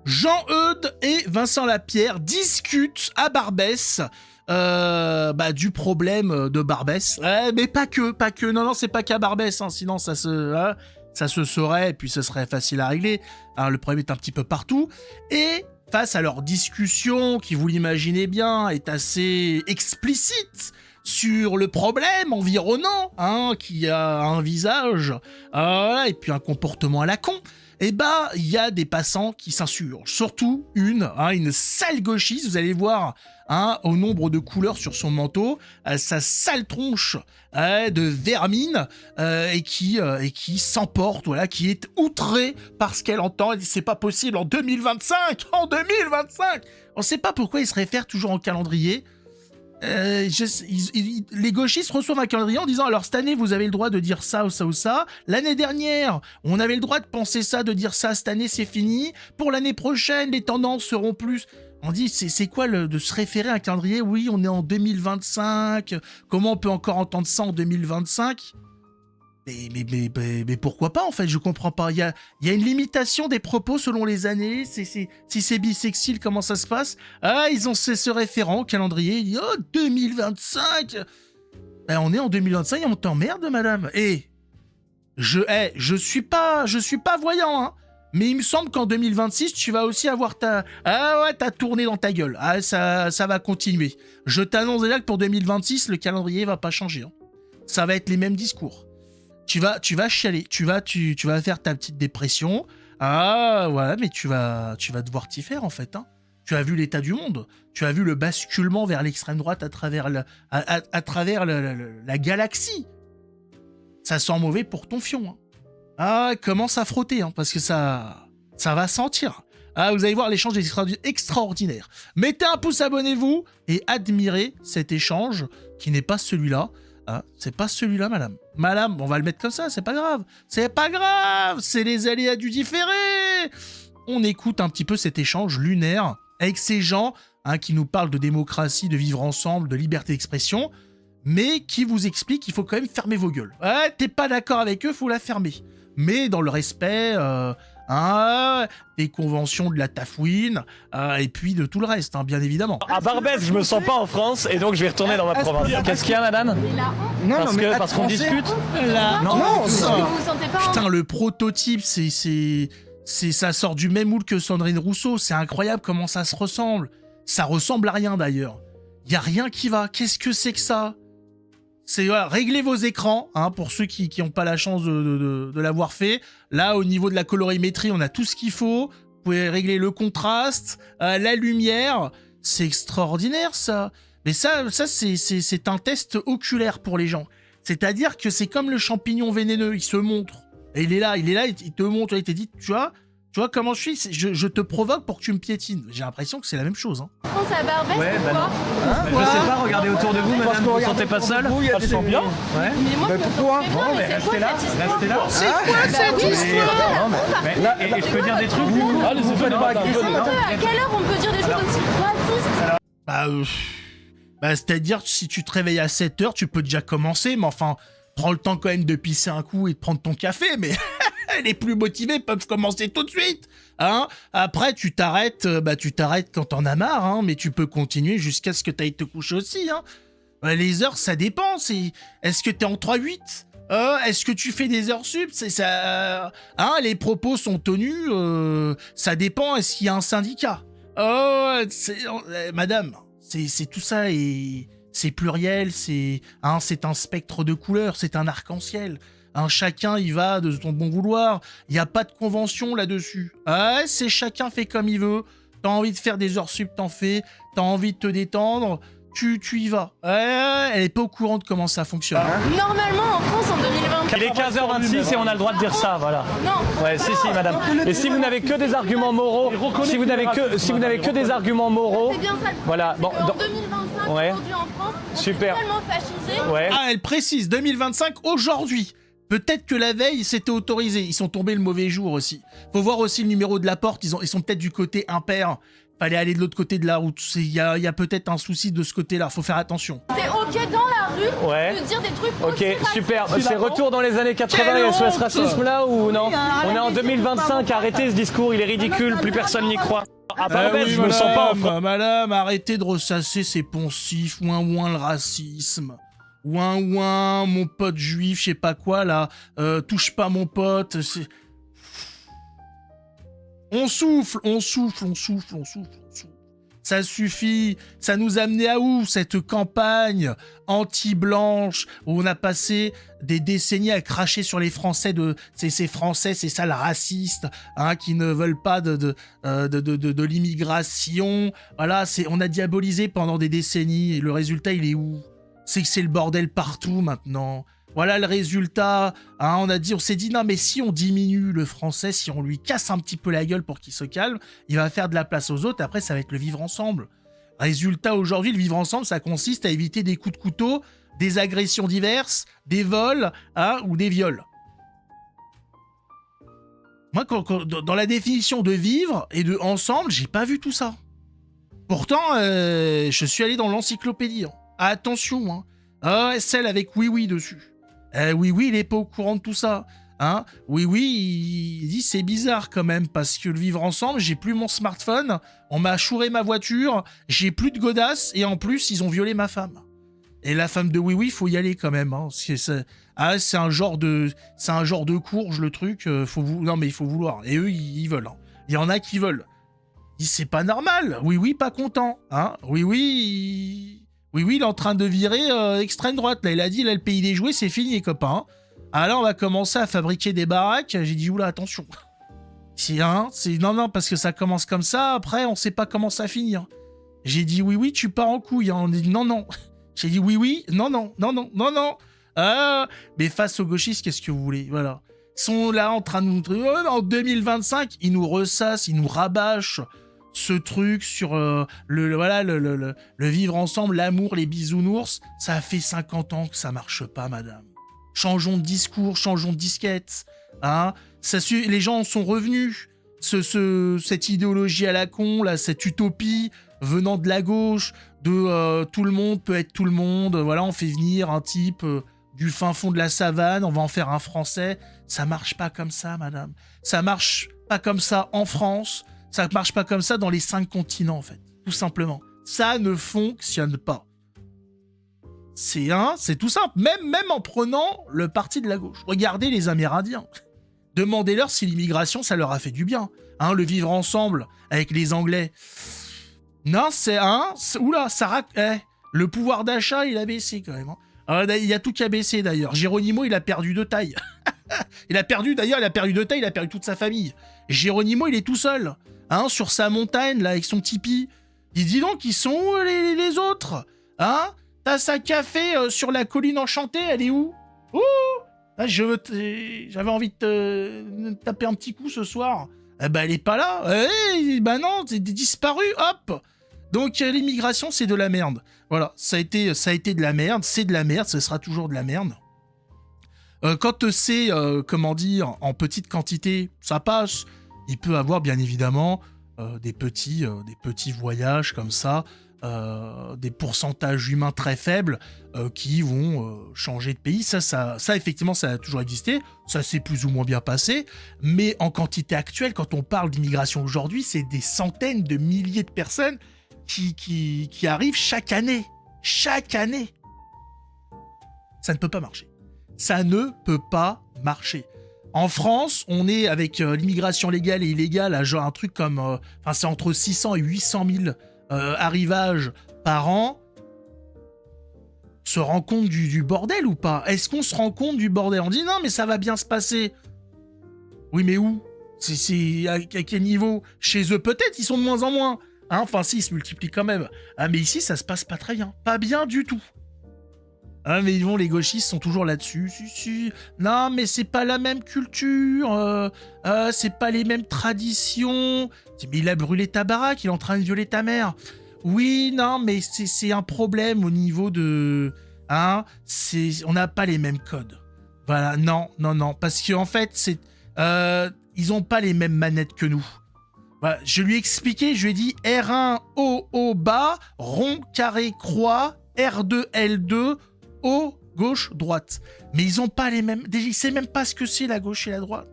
Jean-Eudes et Vincent Lapierre discutent à Barbès du problème de Barbès. Mais pas que. Non, c'est pas qu'à Barbès, hein, sinon ça se saurait et puis ce serait facile à régler. Alors, le problème est un petit peu partout. Et face à leur discussion, qui, vous l'imaginez bien, est assez explicite sur le problème environnant, hein, qui a un visage et puis un comportement à la con, il y a des passants qui s'insurgent. Surtout une sale gauchiste, vous allez voir au nombre de couleurs sur son manteau, sa sale tronche de vermine et qui s'emporte, qui est outrée par ce qu'elle entend. Elle dit c'est pas possible en 2025. On sait pas pourquoi ils se réfèrent toujours au calendrier. Les gauchistes reçoivent un calendrier en disant alors cette année vous avez le droit de dire ça ou ça ou ça, l'année dernière on avait le droit de penser ça, de dire ça, cette année c'est fini, pour l'année prochaine les tendances seront plus. On dit c'est quoi de se référer à un calendrier? Oui, on est en 2025, comment on peut encore entendre ça en 2025? Mais pourquoi pas en fait, je comprends pas. Il y a une limitation des propos selon les années. Si c'est bisexuel, comment ça se passe? Ils ont ce référent au calendrier. Il dit 2025. On est en 2025 et on t'emmerde, madame. Je suis pas voyant, hein. Mais il me semble qu'en 2026, tu vas aussi avoir ta tournée dans ta gueule. Ça va continuer. Je t'annonce déjà que pour 2026, le calendrier va pas changer, hein. Ça va être les mêmes discours. Tu vas chialer, tu vas faire ta petite dépression. Mais tu vas devoir t'y faire en fait, hein. Tu as vu l'état du monde, tu as vu le basculement vers l'extrême droite à travers la galaxie. Ça sent mauvais pour ton fion, hein. Commence à frotter, hein, parce que ça va sentir. Vous allez voir, l'échange est extraordinaire. Mettez un pouce, abonnez-vous et admirez cet échange qui n'est pas celui-là. C'est pas celui-là, madame. Madame, on va le mettre comme ça, c'est pas grave. C'est pas grave, c'est les aléas du différé. On écoute un petit peu cet échange lunaire avec ces gens qui nous parlent de démocratie, de vivre ensemble, de liberté d'expression, mais qui vous expliquent qu'il faut quand même fermer vos gueules. T'es pas d'accord avec eux, faut la fermer. Mais dans le respect des conventions de la Tafouine et puis de tout le reste, hein, bien évidemment. À Barbès, je me sens pas en France et donc je vais retourner dans ma province. Qu'est-ce qu'il y a, madame? Parce qu'on discute. Non, vous sentez pas. Putain, le prototype, ça sort du même moule que Sandrine Rousseau. C'est incroyable comment ça se ressemble. Ça ressemble à rien d'ailleurs. Y a rien qui va. Qu'est-ce que c'est que ça? Réglez vos écrans, hein, pour ceux qui n'ont pas la chance de l'avoir fait. Là, au niveau de la colorimétrie, on a tout ce qu'il faut. Vous pouvez régler le contraste, la lumière. C'est extraordinaire, ça. Mais ça c'est un test oculaire pour les gens. C'est-à-dire que c'est comme le champignon vénéneux, il se montre. Et il est là, il te montre, il te dit, tu vois comment je suis, je te provoque pour que tu me piétines. J'ai l'impression que c'est la même chose, hein. France à Barbès, pourquoi Je sais pas, regardez autour de vous, madame, vous vous sentez pas seul? Je sens bien. Ouais. Mais moi, pourquoi? Restez là. C'est quoi cette histoire? Et je peux dire des trucs? À quelle heure on peut dire des choses aussi racistes? C'est-à-dire, si tu te réveilles à 7h, tu peux déjà commencer, mais enfin, prends le temps quand même de pisser un coup et de prendre ton café, mais les plus motivés peuvent commencer tout de suite, hein. Après, tu t'arrêtes quand t'en as marre, hein, mais tu peux continuer jusqu'à ce que t'ailles te coucher aussi, hein. Les heures, ça dépend, est-ce que t'es en 3-8 ? Est-ce que tu fais des heures sup? Les propos sont tenus, ça dépend, est-ce qu'il y a un syndicat? Madame, c'est tout ça et c'est pluriel, c'est un spectre de couleurs, c'est un arc-en-ciel. Chacun y va de son bon vouloir. Il n'y a pas de convention là-dessus. C'est chacun fait comme il veut. T'as envie de faire des heures sup, t'en fais. T'as envie de te détendre, tu y vas. Elle est pas au courant de comment ça fonctionne. Normalement, en France, en 2024... Il est 15h26 et on a le droit de dire ça, voilà. Non. Ouais, si, madame. Et si vous n'avez que des arguments moraux, si vous n'avez que des arguments moraux, C'est bien ça. voilà. Bon, En 2025, aujourd'hui en France, on super. est tellement fascisé. Ouais. Elle précise 2025 aujourd'hui. Peut-être que la veille, c'était autorisé. Ils sont tombés le mauvais jour aussi. Faut voir aussi le numéro de la porte. Ils sont peut-être du côté impair. Fallait aller de l'autre côté de la route. Il y a peut-être un souci de ce côté-là. Faut faire attention. C'est ok dans la trucs, Ouais. de dire des trucs. Ok, super. C'est retour dans les années 80 et SOS Racisme là ou non? On est en 2025, arrêtez ce discours, il est ridicule, plus personne n'y croit. À Barbès, je me sens pas en France. Madame, arrêtez de ressasser ces poncifs, ouin le racisme. Ouin, mon pote juif, je sais pas quoi là, touche pas mon pote. On souffle. Ça suffit, ça nous a amené à où cette campagne anti-blanche où on a passé des décennies à cracher sur les Français ces Français, ces sales racistes hein, qui ne veulent pas de l'immigration. Voilà, on a diabolisé pendant des décennies et le résultat il est où? C'est que c'est le bordel partout maintenant. Voilà le résultat, hein, on s'est dit non mais si on diminue le français, si on lui casse un petit peu la gueule pour qu'il se calme, il va faire de la place aux autres, après ça va être le vivre ensemble. Résultat aujourd'hui, le vivre ensemble, ça consiste à éviter des coups de couteau, des agressions diverses, des vols hein, ou des viols. Moi, dans la définition de vivre et de ensemble, j'ai pas vu tout ça. Pourtant, je suis allé dans l'encyclopédie. Hein. Attention, hein. Ah, celle avec oui dessus. Oui, il est pas au courant de tout ça. Hein oui, il dit c'est bizarre quand même parce que le vivre ensemble, j'ai plus mon smartphone, on m'a chouré ma voiture, j'ai plus de godasses et en plus ils ont violé ma femme. Et la femme de oui, faut y aller quand même. Hein, c'est un genre de courge le truc. Non mais il faut vouloir. Et eux ils veulent. Hein. Il y en a qui veulent. Ils disent c'est pas normal. Oui, pas content. Hein oui, il est en train de virer extrême droite. Là, il a dit, là, le pays des jouets, c'est fini, les copains. Alors, on va commencer à fabriquer des baraques. J'ai dit, oula, attention. Non, parce que ça commence comme ça. Après, on sait pas comment ça finir. J'ai dit, oui, tu pars en couille. Hein. On dit, non. J'ai dit, oui, non. Mais face aux gauchistes, qu'est-ce que vous voulez? Voilà. Ils sont là en train de nous... en 2025, ils nous ressassent, ils nous rabâchent ce truc sur le vivre ensemble, l'amour, les bisounours, ça fait 50 ans que ça marche pas, madame. Changeons de discours, changeons de disquette. Hein les gens en sont revenus. Cette idéologie à la con, là, cette utopie venant de la gauche, de tout le monde peut être tout le monde. Voilà, on fait venir un type du fin fond de la savane, on va en faire un Français. Ça marche pas comme ça, madame. Ça marche pas comme ça en France. Ça marche pas comme ça dans les 5 continents, en fait. Tout simplement. Ça ne fonctionne pas. C'est tout simple. Même en prenant le parti de la gauche. Regardez les Amérindiens. Demandez-leur si l'immigration, ça leur a fait du bien. Hein, le vivre ensemble avec les Anglais. Non, oula, le pouvoir d'achat, il a baissé quand même. Hein. Il y a tout qui a baissé d'ailleurs. Geronimo, il a perdu de taille. il a perdu de taille, il a perdu toute sa famille. Geronimo, il est tout seul. Hein, sur sa montagne, là, avec son tipi. Il dit donc, ils sont où les autres? Hein? Tasse à café sur la colline enchantée, elle est où? Ouh ah, j'avais envie de te taper un petit coup ce soir. Elle est pas là. Non, c'est disparu, hop. Donc, l'immigration, c'est de la merde. Voilà, ça a été de la merde, c'est de la merde, ce sera toujours de la merde. Quand c'est, en petite quantité, ça passe. Il peut avoir bien évidemment des petits voyages comme ça, des pourcentages humains très faibles qui vont changer de pays. Ça, effectivement, ça a toujours existé. Ça s'est plus ou moins bien passé. Mais en quantité actuelle, quand on parle d'immigration aujourd'hui, c'est des centaines de milliers de personnes qui arrivent chaque année. Chaque année. Ça ne peut pas marcher. Ça ne peut pas marcher. En France, on est avec l'immigration légale et illégale à genre un truc comme... c'est entre 600 et 800 000 arrivages par an. On se rend compte du bordel ou pas? Est-ce qu'on se rend compte du bordel? On dit non, mais ça va bien se passer. Oui, mais où? C'est à quel niveau? Chez eux, peut-être, ils sont de moins en moins. Hein, si, ils se multiplient quand même. Ah, mais ici, ça se passe pas très bien. Pas bien du tout. Ah, mais bon, les gauchistes sont toujours là-dessus. Non, mais c'est pas la même culture. C'est pas les mêmes traditions. Mais il a brûlé ta baraque, il est en train de violer ta mère. Oui, non, mais c'est un problème au niveau de... on n'a pas les mêmes codes. Voilà, non. Parce qu'en fait, ils ont pas les mêmes manettes que nous. Voilà, je lui ai expliqué, je lui ai dit R1, O, O, bas, rond, carré, croix, R2, L2, haut, gauche, droite. Mais ils ont pas les mêmes... Déjà, il sait même pas ce que c'est la gauche et la droite.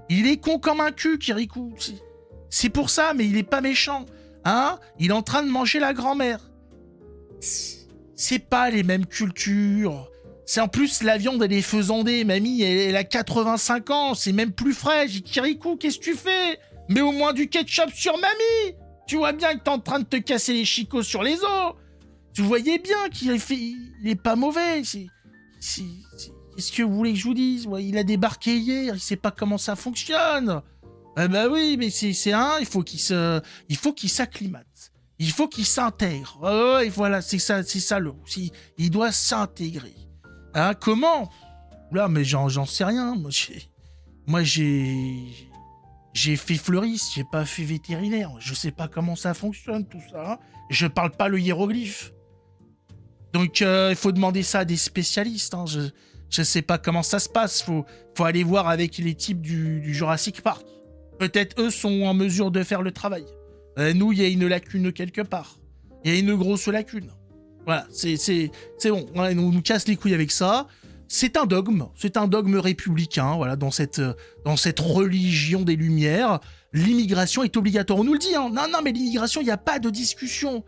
Il est con comme un cul, Kirikou. C'est pour ça, mais il est pas méchant. Hein? Il est en train de manger la grand-mère. C'est pas les mêmes cultures. C'est en plus, la viande, elle est faisandée. Mamie, elle a 85 ans. C'est même plus frais. J'ai dit, Kirikou, qu'est-ce que tu fais? Mets au moins du ketchup sur mamie. Tu vois bien que t'es en train de te casser les chicots sur les os. Tu voyais bien qu'il est pas mauvais. Qu'est-ce que vous voulez que je vous dise? Ouais, il a débarqué hier. Il sait pas comment ça fonctionne. Ah bah oui, mais c'est un... Il faut qu'il s'acclimate. Il faut qu'il s'intègre. Ouais, voilà, c'est ça le... Il doit s'intégrer. Hein, comment? Là, mais j'en sais rien. Moi, j'ai fait fleuriste, j'ai pas fait vétérinaire. Je sais pas comment ça fonctionne, tout ça. Je parle pas le hiéroglyphe. Donc, il faut demander ça à des spécialistes. Hein. Je sais pas comment ça se passe. Faut aller voir avec les types du Jurassic Park. Peut-être eux sont en mesure de faire le travail. Nous, il y a une lacune quelque part. Il y a une grosse lacune. Voilà, c'est bon. Ouais, on nous casse les couilles avec ça. C'est un dogme républicain, voilà, dans cette religion des Lumières. L'immigration est obligatoire. On nous le dit, hein. Non, mais l'immigration, il n'y a pas de discussion.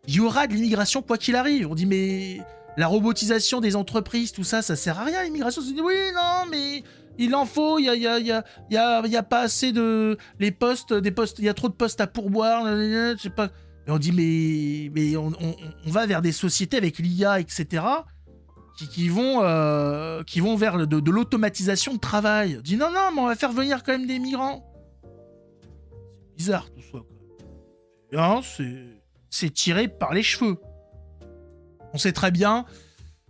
Il y aura de l'immigration quoi qu'il arrive. On dit, mais la robotisation des entreprises, tout ça, ça sert à rien, l'immigration. On dit, oui, non, mais il en faut, il y a pas assez de... Les postes, il y a trop de postes à pourboire, je sais pas... Et on dit, mais on va vers des sociétés avec l'IA, etc., qui vont vers de l'automatisation de travail. On dit, non, mais on va faire venir quand même des migrants. C'est bizarre, tout ça. Non, c'est tiré par les cheveux. On sait très bien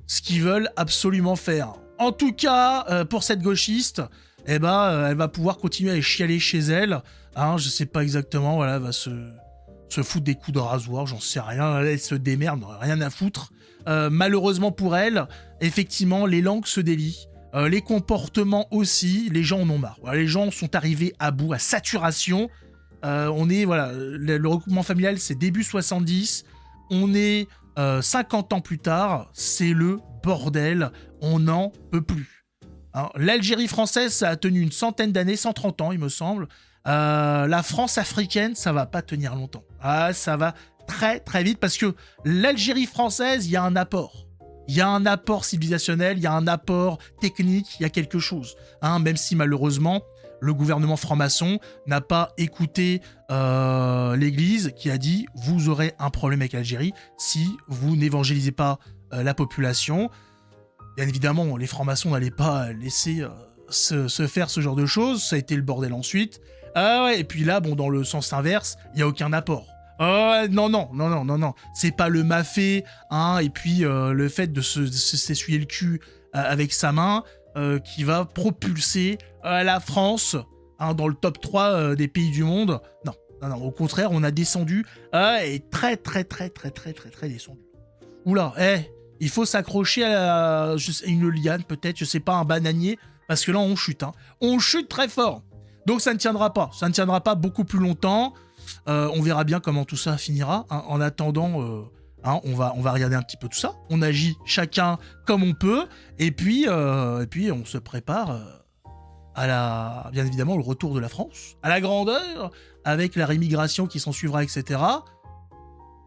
ce qu'ils veulent absolument faire. En tout cas, pour cette gauchiste, eh ben, elle va pouvoir continuer à chialer chez elle. Hein, je sais pas exactement, voilà, elle va se foutre des coups de rasoir, j'en sais rien, elle se démerde, rien à foutre. Malheureusement pour elle, effectivement, les langues se délient, les comportements aussi, les gens en ont marre. Voilà, les gens sont arrivés à bout, à saturation. Le regroupement familial, c'est début 70, on est 50 ans plus tard, c'est le bordel, on n'en peut plus. Hein, l'Algérie française, ça a tenu une centaine d'années, 130 ans, il me semble. La France africaine, ça va pas tenir longtemps. Ah, ça va très très vite parce que l'Algérie française, il y a un apport. Il y a un apport civilisationnel, il y a un apport technique, il y a quelque chose. Hein, même si malheureusement, le gouvernement franc-maçon n'a pas écouté l'Église qui a dit « Vous aurez un problème avec l'Algérie si vous n'évangélisez pas la population ». Bien évidemment, les francs-maçons n'allaient pas laisser se faire ce genre de choses. Ça a été le bordel ensuite. Ah ouais, et puis là, bon, dans le sens inverse, il n'y a aucun apport. Non. C'est pas le mafé, hein, et puis le fait de s'essuyer le cul avec sa main qui va propulser la France hein, dans le top 3 des pays du monde. Non. Au contraire, on a descendu et très descendu. Oula, il faut s'accrocher à une liane, peut-être, je sais pas, un bananier, parce que là, on chute. Hein. On chute très fort. Donc ça ne tiendra pas. Ça ne tiendra pas beaucoup plus longtemps. On verra bien comment tout ça finira. Hein. En attendant, on va regarder un petit peu tout ça. On agit chacun comme on peut. Et puis on se prépare bien évidemment, le retour de la France. À la grandeur, avec la rémigration qui s'en suivra, etc.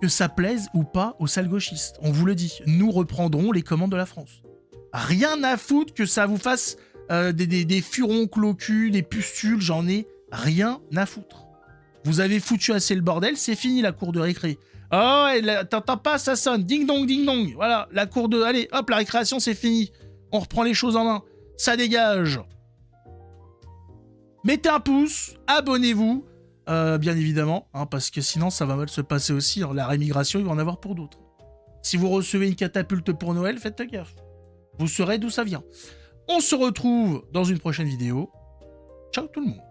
Que ça plaise ou pas aux sales gauchistes. On vous le dit. Nous reprendrons les commandes de la France. Rien à foutre que ça vous fasse... des furoncles au cul, des pustules, j'en ai rien à foutre. Vous avez foutu assez le bordel, c'est fini la cour de récré. Oh, t'entends pas, ça sonne, ding dong. Voilà, la cour de... Allez, hop, la récréation, c'est fini. On reprend les choses en main. Ça dégage. Mettez un pouce, abonnez-vous, bien évidemment, hein, parce que sinon ça va mal se passer aussi. Hein. La rémigration, il va en avoir pour d'autres. Si vous recevez une catapulte pour Noël, faites gaffe. Vous saurez d'où ça vient. On se retrouve dans une prochaine vidéo. Ciao tout le monde.